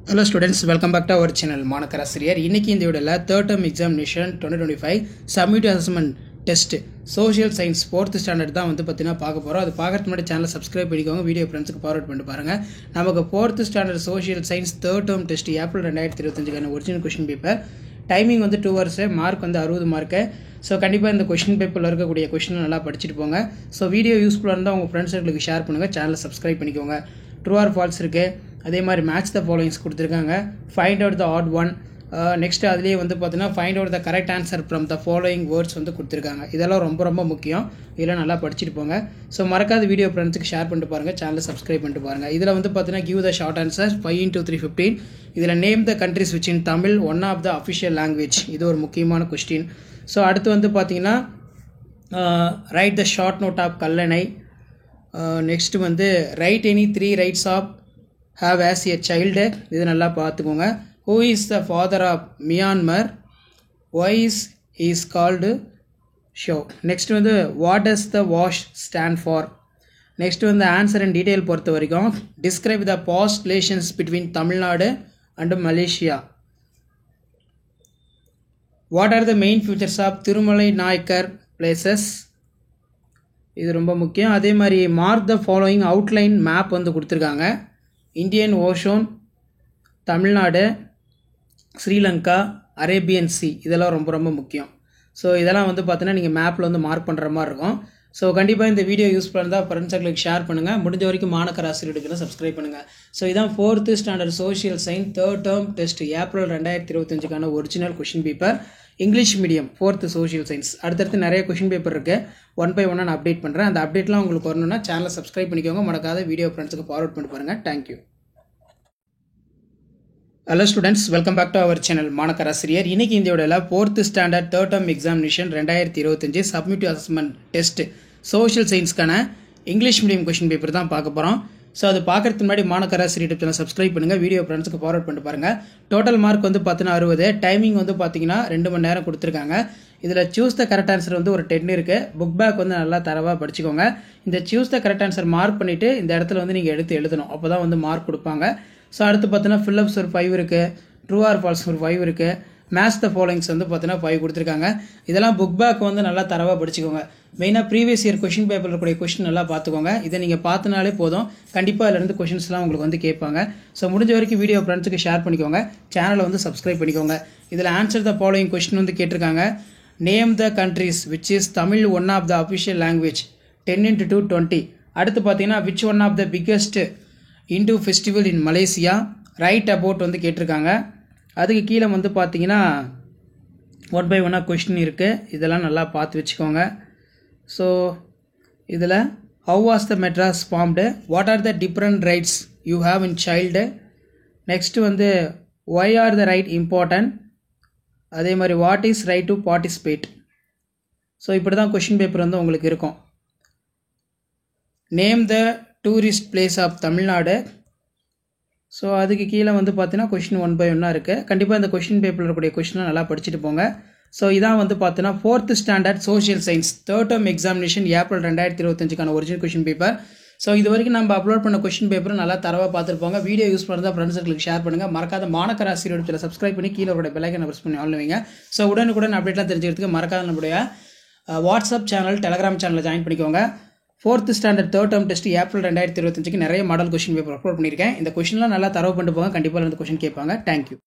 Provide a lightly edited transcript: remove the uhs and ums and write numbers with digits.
Hello students, welcome back to our channel மாணக்கராசிரியர். இன்னைக்கு இந்த வீடியோல third term examination 2025 submit assessment test social science 4th standard தான் வந்து பத்தினா பார்க்க போறோம். அது பார்க்கிறதுக்கு முன்னாடி சேனலை சப்ஸ்கிரைப் பண்ணிக்கோங்க, வீடியோ ஃப்ரெண்ட்ஸ்க்கு ஃபார்வர்ட் பண்ணி பாருங்க. நமக்கு 4th standard social science third term test April 2025 கான ஒரிஜினல் क्वेश्चन பேப்பர். டைமிங் வந்து 2 hours, மார்க் வந்து 60 மார்க். ஸோ கண்டிப்பாக இந்த கொஷின் பேப்பரில் இருக்கக்கூடிய கொஷின் நல்லா படிச்சுட்டு போங்க. ஸோ வீடியோ யூஸ்ஃபுல்லாக இருந்தால் உங்கள் ஃப்ரெண்ட்ஸ் சர்க்கிளுக்கு ஷேர் பண்ணுங்கள், சேனலை சப்ஸ்கிரைப் பண்ணிக்கோங்க. ட்ரூ ஆர் ஃபால்ஸ் இருக்குது, அதே மாதிரி மேட்ச் த ஃபாலோயிங்ஸ் கொடுத்துருக்காங்க. Find out the odd one, next அதுலேயே வந்து பார்த்தீங்கன்னா find out the correct answer from the following words வந்து கொடுத்துருக்காங்க. இதெல்லாம் ரொம்ப முக்கியம், இதெல்லாம் நல்லா படிச்சுட்டு போங்க. ஸோ மறக்காத வீடியோ ஃப்ரெண்ட்ஸுக்கு ஷேர் பண்ணிட்டு பாருங்கள், சேனலை சப்ஸ்கிரைப் பண்ணிட்டு பாருங்கள். இதில் வந்து பார்த்தீங்கன்னா give the short answer 5 into 3 15. இதில் name the countries which in Tamil one of the official language, இது ஒரு முக்கியமான கொஸ்டின். ஸோ அடுத்து வந்து பார்த்தீங்கன்னா write the short note of Kallanai. Next வந்து write any 3 rights of have as a child, இது நல்லா பார்த்துக்கோங்க. Who is the father of Myanmar, why is called so. Next வந்து what does the wash stand for. Next வந்து answer and detail பொறுத்த வரைக்கும் describe the past relations between Tamil Nadu and Malaysia. What are the main features of Tirumalai Nayakkar places, இது ரொம்ப முக்கியம். அதே மாதிரி mark the following outline map வந்து கொடுத்துருக்காங்க. Indian Ocean, Tamil Nadu, Sri Lanka, Arabian sea, இதெல்லாம் ரொம்ப முக்கியம். ஸோ இதெல்லாம் வந்து பார்த்தீங்கன்னா நீங்கள் மேப்பில் வந்து மார்க் பண்ணுற மாதிரி இருக்கும். ஸோ கண்டிப்பாக இந்த வீடியோ யூஸ்ஃபுல்லாக இருந்தால் ஃப்ரெண்ட்ஸ் சர்க்கிளுக்கு ஷேர் பண்ணுங்கள், முடிஞ்ச வரைக்கும் மாணக்கராசிரியர்களுக்கு சப்ஸ்கிரைப் பண்ணுங்கள். ஸோ இதான் 4th standard social science 3rd term test April 2025 original question paper, English medium 4th social science. அடுத்தடுத்து நிறைய கொஷின் பேப்பர் இருக்குது, 1 by 1 நான் அப்டேட் பண்ணுறேன். அந்த அப்டேட்லாம் உங்களுக்கு வரணும்னா சேனலை சப்ஸ்கிரைப் பண்ணிக்கோங்க, மறக்காத வீடியோ ஃப்ரெண்ட்ஸுக்கு ஃபார்வர்ட் பண்ணி பாருங்கள். Thank you. Hello students, welcome back to our channel Manakkarasiriyar. இன்னைக்கு இந்த வீடியோவில் 4th standard 3rd term examination 2025 submit assessment test social சயின்ஸ்க்கான இங்கிலீஷ் மீடியம் கொஷின் பேப்பர் தான் பார்க்க போகிறோம். ஸோ அது பார்க்கறதுக்கு முன்னாடி மாணக்கராசிரியர் யூடியூப் சேனல் சப்ஸ்கிரைப் பண்ணுங்கள், வீடியோ ஃப்ரெண்ட்ஸுக்கு ஃபார்வர்ட் பண்ணிட்டு பாருங்கள். டோட்டல் மார்க் வந்து பார்த்தீங்கன்னா 60, டைமிங் வந்து பார்த்தீங்கன்னா 2 மணி நேரம் கொடுத்துருக்காங்க. இதில் சூஸ் த கரெக்ட் ஆன்சர் வந்து ஒரு 10 இருக்குது. புக் பேக் வந்து நல்லா தரவாக படிச்சுக்கோங்க. இந்த choose the correct answer mark பண்ணிவிட்டு இந்த இடத்துல வந்து நீங்கள் எடுத்து எழுதணும், அப்போ தான் வந்து மார்க் கொடுப்பாங்க. ஸோ அடுத்து பார்த்தீங்கன்னா ஃபில்லப்ஸ் ஒரு 5 இருக்குது, ட்ரூ ஆர் ஃபால்ஸ் ஒரு 5 இருக்குது, மேட்ச் த ஃபாலோயிங்ஸ் வந்து பார்த்தீங்கன்னா 5 கொடுத்துருக்காங்க. இதெல்லாம் புக் பேக் வந்து நல்லா தரவாக படிச்சுக்கோங்க. மெயினாக ப்ரீவியஸ் இயர் கொஷின் பேப்பரில் இருக்கக்கூடிய கொஷின் நல்லா பார்த்துக்கோங்க. இதை நீங்கள் பார்த்தினாலே போதும், கண்டிப்பாக அதிலிருந்து கொஷின்ஸ்லாம் உங்களுக்கு வந்து கேட்பாங்க. ஸோ முடிஞ்ச வரைக்கும் வீடியோ ஃப்ரெண்ட்ஸுக்கு ஷேர் பண்ணிக்கோங்க, சேனலை வந்து சப்ஸ்கிரைப் பண்ணிக்கோங்க. இதில் ஆன்சர் த ஃபாலோயிங் கொஷின் வந்து கேட்டிருக்காங்க. Name the countries which is Tamil one of the official language 10 into 2 20. அடுத்து பார்த்தீங்கன்னா which one of the biggest Hindu festival in Malaysia, right about வந்து கேட்டிருக்காங்க. அதுக்கு கீழே வந்து பார்த்தீங்கன்னா 1 by 1 கொஸ்டின் இருக்குது, இதெல்லாம் நல்லா பார்த்து வச்சுக்கோங்க. ஸோ இதில் how was the Madras formed, what are the different rights you have in child, next வந்து why are the right important, அதே மாதிரி what is right to participate. So இப்படி தான் கொஷின் பேப்பர் வந்து உங்களுக்கு இருக்கும். Name the tourist place of Tamil Nadu. So அதுக்கு கீழே வந்து பார்த்தீங்கன்னா கொஷின் 1 by 1 இருக்குது. கண்டிப்பாக இந்த கொஷின் பேப்பரில் இருக்கக்கூடிய கொஷினை நல்லா படிச்சுட்டு போங்க. ஸோ இதான் வந்து பார்த்தீங்கன்னா 4th standard social science 3rd term examination April 2025 original question paper. So இது வரைக்கும் நம்ம அப்லோட் பண்ண கொஷின் பேப்பர் நல்லா தரவாக பார்த்துருப்பாங்க. வீடியோ யூஸ் பண்ணுறதா ஃப்ரெண்ட்ஸ் சர்க்கிளுக்கு ஷேர் பண்ணுங்கள், மறக்காத மாணக்கராசிரியர் சப்ஸ்கிரைப் பண்ணி கீழே ஒரு பெல் ஐகானை ப்ரெஸ் பண்ணி ஆன் வைங்க. ஸோ உடனுக்குடன் அப்டேட்லாம் தெரிஞ்சுக்கிறதுக்கு மறக்காத நம்மளுடைய வாட்ஸ்அப் சேனல், டெலகிராம் சேனலில் ஜாயின் பண்ணிக்கோங்க. 4th standard 3rd term test April 2025 நிறைய மாடல் கொஷின் பேப்பர் அப்லோட் பண்ணியிருக்கேன். இந்த கொஷின்லாம் நல்லா தரவு பண்ணிட்டு போங்க, கண்டிப்பாக வந்து கொஷின் கேட்பாங்க. தேங்க்யூ.